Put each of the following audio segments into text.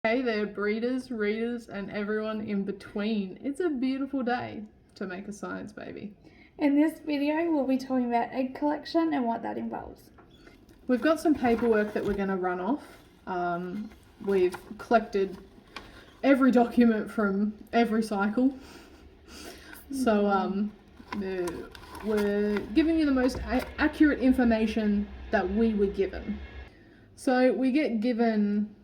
Hey there, breeders, readers, and everyone in between. It's a beautiful day to make a science baby. In this video, we'll be talking about egg collection and what that involves. We've got some paperwork that we're going to run off. We've collected every document from every cycle. So we're giving you the most accurate information that we were given. So we get given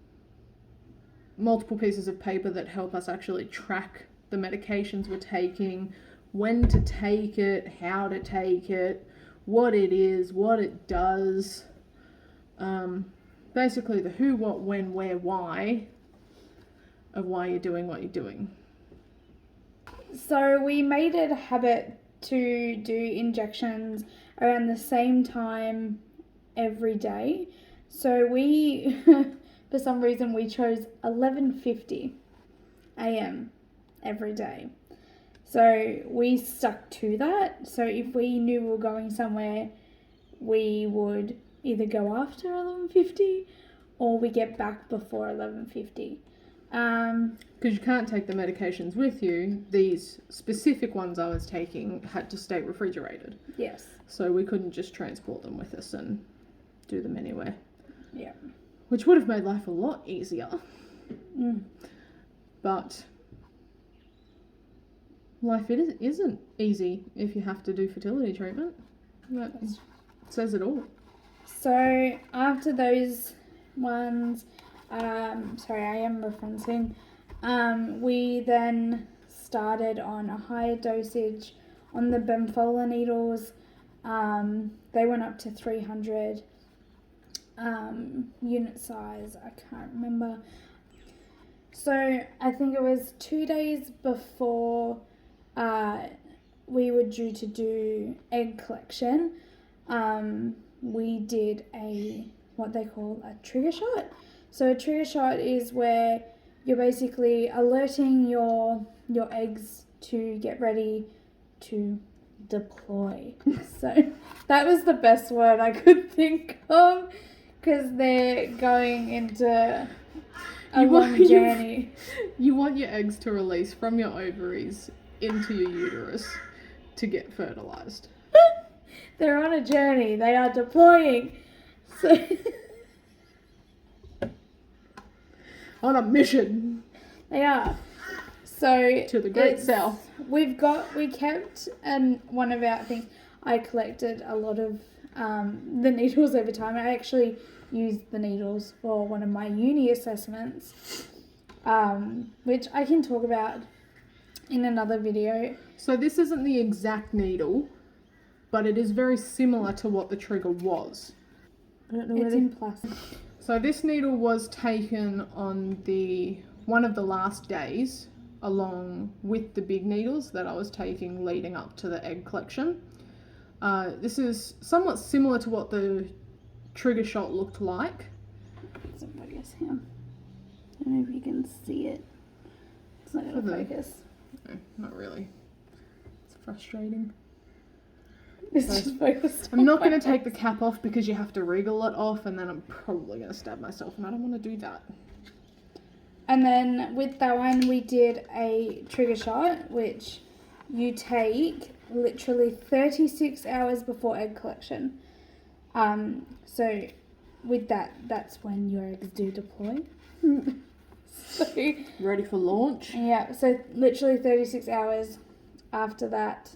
multiple pieces of paper that help us actually track the medications we're taking, when to take it, how to take it, what it is, what it does. Basically the who, what, when, where, why of why you're doing what you're doing. So we made it a habit to do injections around the same time every day. So we, for some reason, we chose 11:50 a.m. every day. So we stuck to that. So if we knew we were going somewhere, we would either go after 11:50 or we get back before 11:50. Because you can't take the medications with you. These specific ones I was taking had to stay refrigerated. Yes. So we couldn't just transport them with us and do them anywhere. Yeah. Which would have made life a lot easier. But life isn't easy if you have to do fertility treatment. That says it all. So after those ones, sorry, I am referencing, we then started on a higher dosage on the Bemfola needles. They went up to 300 unit size. I can't remember. So I think it was 2 days before we were due to do egg collection. We did what they call a trigger shot. So a trigger shot is where you're basically alerting your eggs to get ready to deploy. So that was the best word I could think of, because they're going into a long journey. You want your eggs to release from your ovaries into your uterus to get fertilized. They're on a journey. They are deploying. So on a mission. They are. So to the great south. We kept, and one of our things, I collected a lot of the needles over time. I actually used the needles for one of my uni assessments, which I can talk about in another video. So this isn't the exact needle, but it is very similar to what the trigger was. I don't know. It's in plastic. So this needle was taken on one of the last days, along with the big needles that I was taking leading up to the egg collection. This is somewhat similar to what the trigger shot looked like. So focus here. I don't know if you can see it. It's not going to focus. No, not really. It's frustrating. It's just focused. I'm not going to take the cap off because you have to wriggle it off, and then I'm probably going to stab myself, and I don't want to do that. And then with that one, we did a trigger shot, which you take literally 36 hours before egg collection. So with that, that's when your eggs do deploy. So, ready for launch? Yeah, so literally 36 hours after that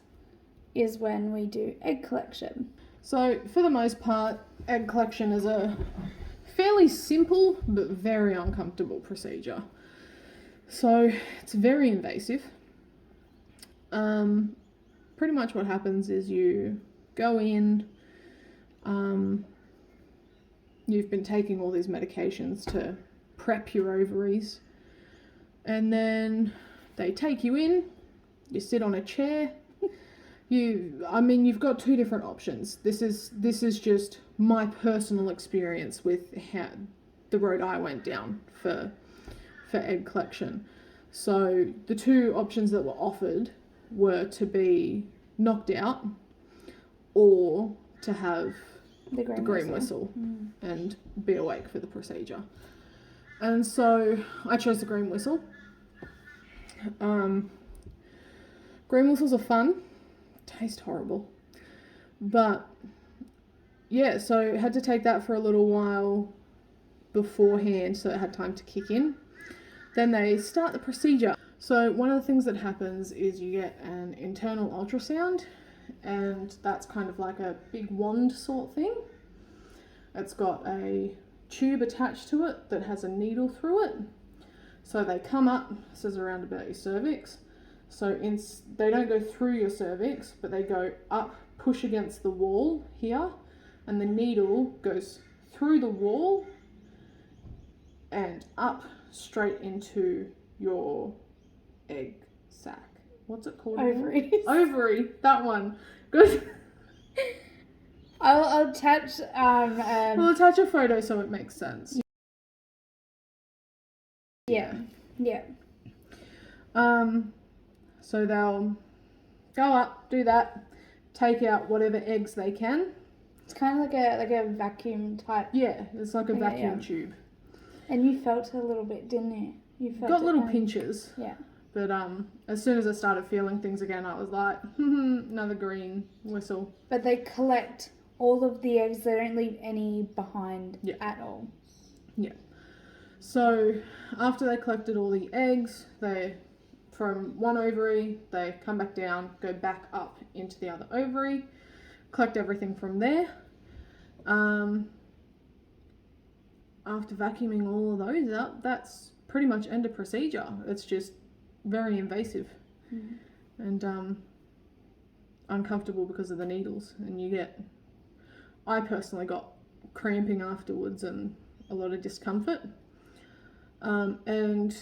is when we do egg collection. So for the most part, egg collection is a fairly simple but very uncomfortable procedure. So it's very invasive. Pretty much what happens is you go in, you've been taking all these medications to prep your ovaries, and then they take you in, you sit on a chair. You've got two different options. This is just my personal experience with how the road I went down for egg collection. So the two options that were offered were to be knocked out or to have the green whistle and be awake for the procedure. And so I chose the green whistle. Green whistles are fun, taste horrible, but yeah, so had to take that for a little while beforehand so it had time to kick in. Then they start the procedure. So one of the things that happens is you get an internal ultrasound, and that's kind of like a big wand sort thing. It's got a tube attached to it that has a needle through it. So they come up, this is around about your cervix. So they don't go through your cervix, but they go up, push against the wall here, and the needle goes through the wall and up straight into your egg sac. What's it called? Ovaries. Ovary, that one. Good. I'll attach We'll attach a photo so it makes sense. Yeah. So they'll go up, do that, take out whatever eggs they can. It's kind of like a vacuum type. Yeah, it's like a vacuum yeah. tube. And you felt it a little bit, didn't you? You felt Got little pinches. Yeah. But as soon as I started feeling things again, I was like, another green whistle. But they collect all of the eggs. They don't leave any behind at all. Yeah. So after they collected all the eggs, from one ovary, they come back down, go back up into the other ovary, collect everything from there. After vacuuming all of those up, that's pretty much end of procedure. It's just very invasive and uncomfortable because of the needles, and I personally got cramping afterwards and a lot of discomfort. And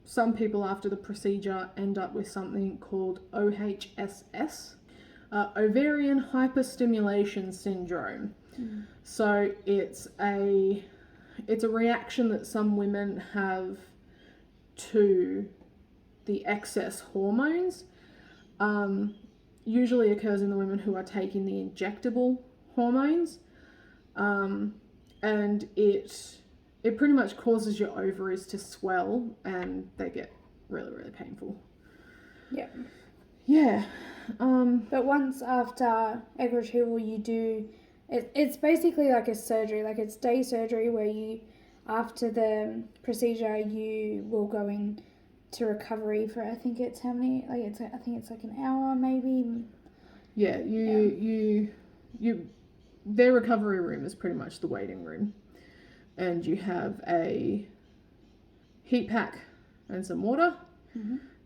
some people after the procedure end up with something called OHSS, ovarian hyperstimulation syndrome. So it's a reaction that some women have to the excess hormones. Usually occurs in the women who are taking the injectable hormones, and it pretty much causes your ovaries to swell and they get really, really painful. Yeah. Yeah. But once after egg retrieval, you do, it's basically like a surgery, like it's day surgery where after the procedure, you will go into recovery for, I think it's how many, I think it's like an hour maybe. Yeah, their recovery room is pretty much the waiting room. And you have a heat pack and some water.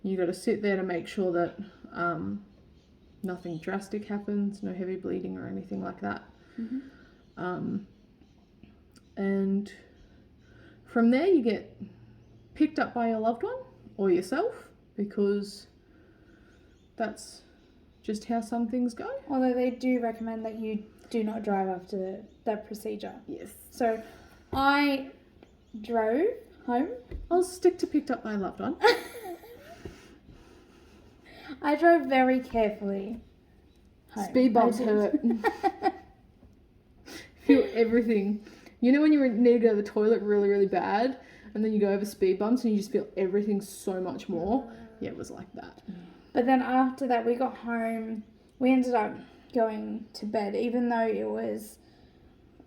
You got to sit there to make sure that nothing drastic happens, no heavy bleeding or anything like that. And from there you get picked up by your loved one or yourself, because that's just how some things go. Although they do recommend that you do not drive after that procedure. Yes. So I drove home. I'll stick to picked up by a loved one. I drove very carefully home. Speed bumps hurt. Feel everything. You know when you need to go to the toilet really, really bad, and then you go over speed bumps and you just feel everything so much more? Yeah, it was like that. But then after that, we got home. We ended up going to bed, even though it was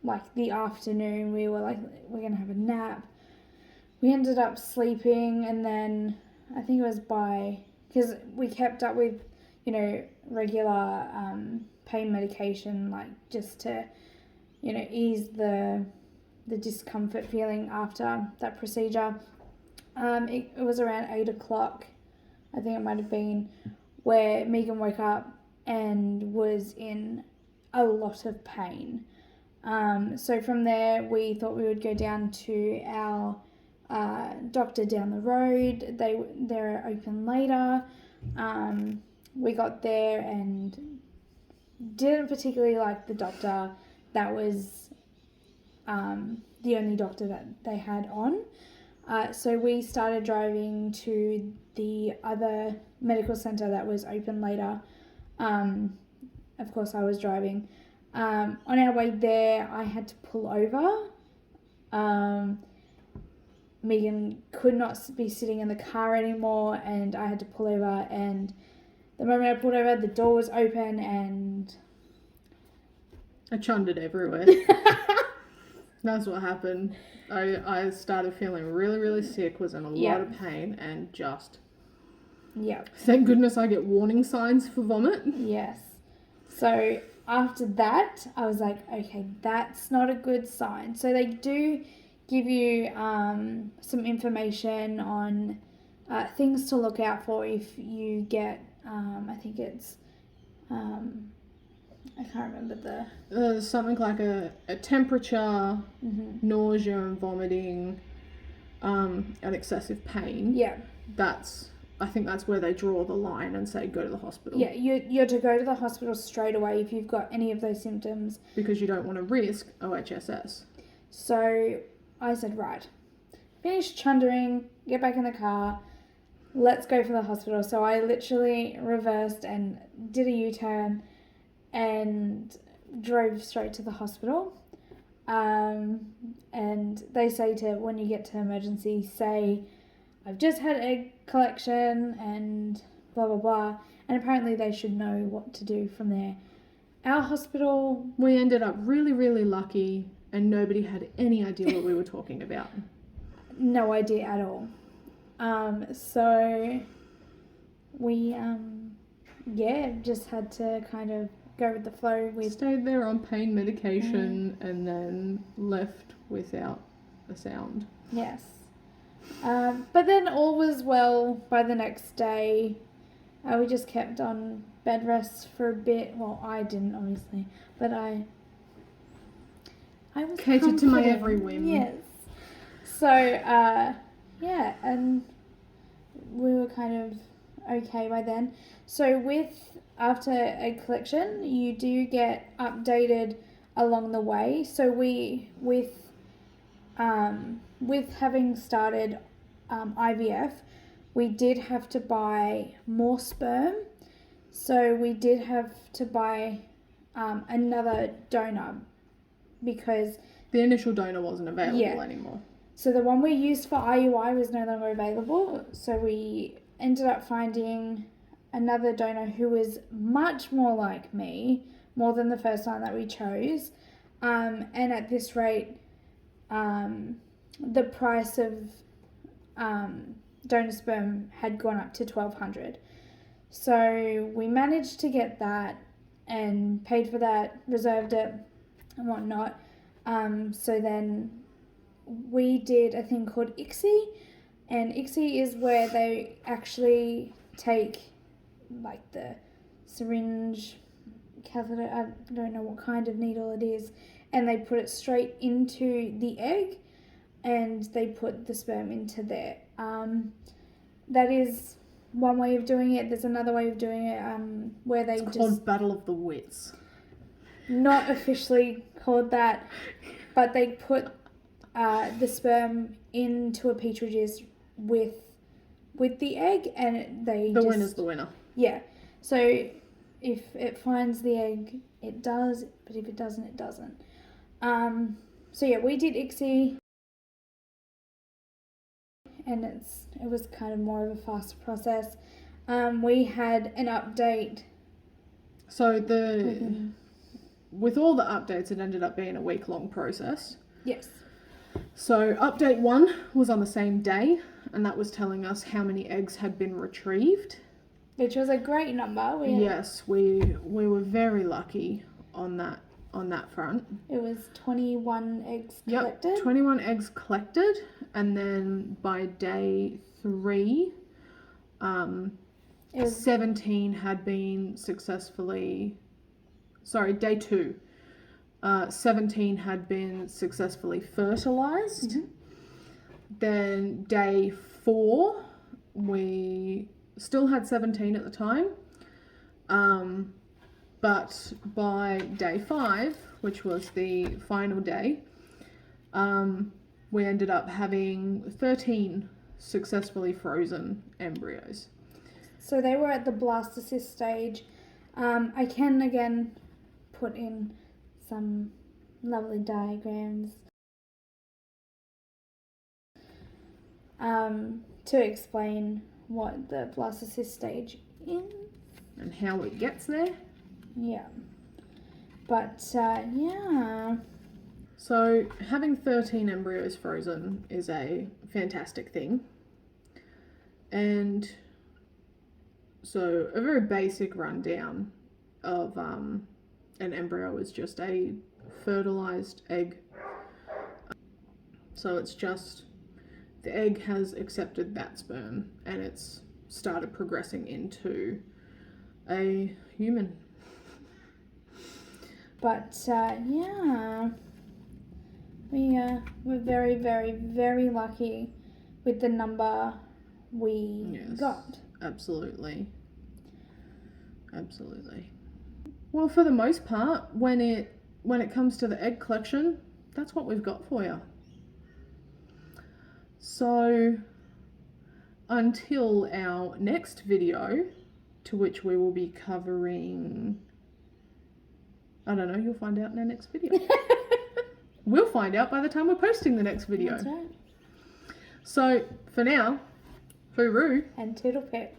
like the afternoon. We were like, we're going to have a nap. We ended up sleeping, and then I think it was because we kept up with, regular pain medication, like just to, ease the discomfort feeling after that procedure. It was around 8 o'clock, I think it might have been, where Megan woke up and was in a lot of pain. So from there, we thought we would go down to our doctor down the road. They're open later. We got there and didn't particularly like the doctor. That was the only doctor that they had on. So we started driving to the other medical centre that was open later. Of course, I was driving. On our way there, I had to pull over. Megan could not be sitting in the car anymore, and I had to pull over, and the moment I pulled over, the door was open, and I chundered everywhere. That's what happened. I started feeling really, really sick, was in a lot of pain, and just... Yeah. Thank goodness I get warning signs for vomit. Yes. So after that, I was like, okay, that's not a good sign. So they do give you some information on things to look out for if you get, I think it's, I can't remember the... Something like a temperature, nausea and vomiting, and excessive pain. Yeah. I think that's where they draw the line and say go to the hospital. Yeah, you're to go to the hospital straight away if you've got any of those symptoms. Because you don't want to risk OHSS. So I said, right, finish chundering, get back in the car, let's go for the hospital. So I literally reversed and did a U-turn and drove straight to the hospital. And they say to, when you get to emergency, say, I've just had egg collection and blah, blah, blah. And apparently they should know what to do from there. Our hospital... We ended up really, really lucky and nobody had any idea what we were talking about. No idea at all. So we, just had to kind of go with the flow. We stayed there on pain medication and then left without a sound. Yes. But then all was well by the next day. We just kept on bed rest for a bit. Well, I didn't, obviously, but I was catered to my comforted. every whim. Yes. So, and we were kind of okay by then. So after egg collection, you do get updated along the way. So with having started IVF, we did have to buy more sperm. So we did have to buy another donor because... The initial donor wasn't available anymore. So the one we used for IUI was no longer available. So we ended up finding another donor who was much more like me, more than the first one that we chose. And at this rate, the price of donor sperm had gone up to $1,200. So we managed to get that and paid for that, reserved it and whatnot. So then we did a thing called ICSI, and ICSI is where they actually take like the syringe, catheter, I don't know what kind of needle it is, and they put it straight into the egg and they put the sperm into there. That is one way of doing it. There's another way of doing it where they it's called Battle of the Wits. Not officially called that, but they put the sperm into a petri dish with the egg, and the winner's the winner. Yeah. So if it finds the egg, it does, but if it doesn't, it doesn't. So yeah, we did ICSI, and it was kind of more of a faster process. We had an update. So with all the updates, it ended up being a week-long process. Yes. So update 1 was on the same day, and that was telling us how many eggs had been retrieved. Which was a great number. Yes, we were very lucky on that front. It was 21 eggs collected. Yep, 21 eggs collected, and then by day 3, 17 had been successfully... Sorry, day 2. 17 had been successfully fertilized. Mm-hmm. Then day 4, we still had 17 at the time. But by day 5, which was the final day, we ended up having 13 successfully frozen embryos. So they were at the blastocyst stage. I can again put in some lovely diagrams. to explain what the blastocyst stage is. And how it gets there. Yeah. But, yeah. So having 13 embryos frozen is a fantastic thing. And so a very basic rundown of an embryo is just a fertilized egg. So it's just the egg has accepted that sperm and it's started progressing into a human. But, yeah. We're very, very, very lucky with the number we got. Absolutely. Absolutely. Well, for the most part, when it comes to the egg collection, that's what we've got for you. So, until our next video, to which we will be covering, I don't know, you'll find out in our next video. We'll find out by the time we're posting the next video. That's right. So, for now, Hooroo And Toodle Pip.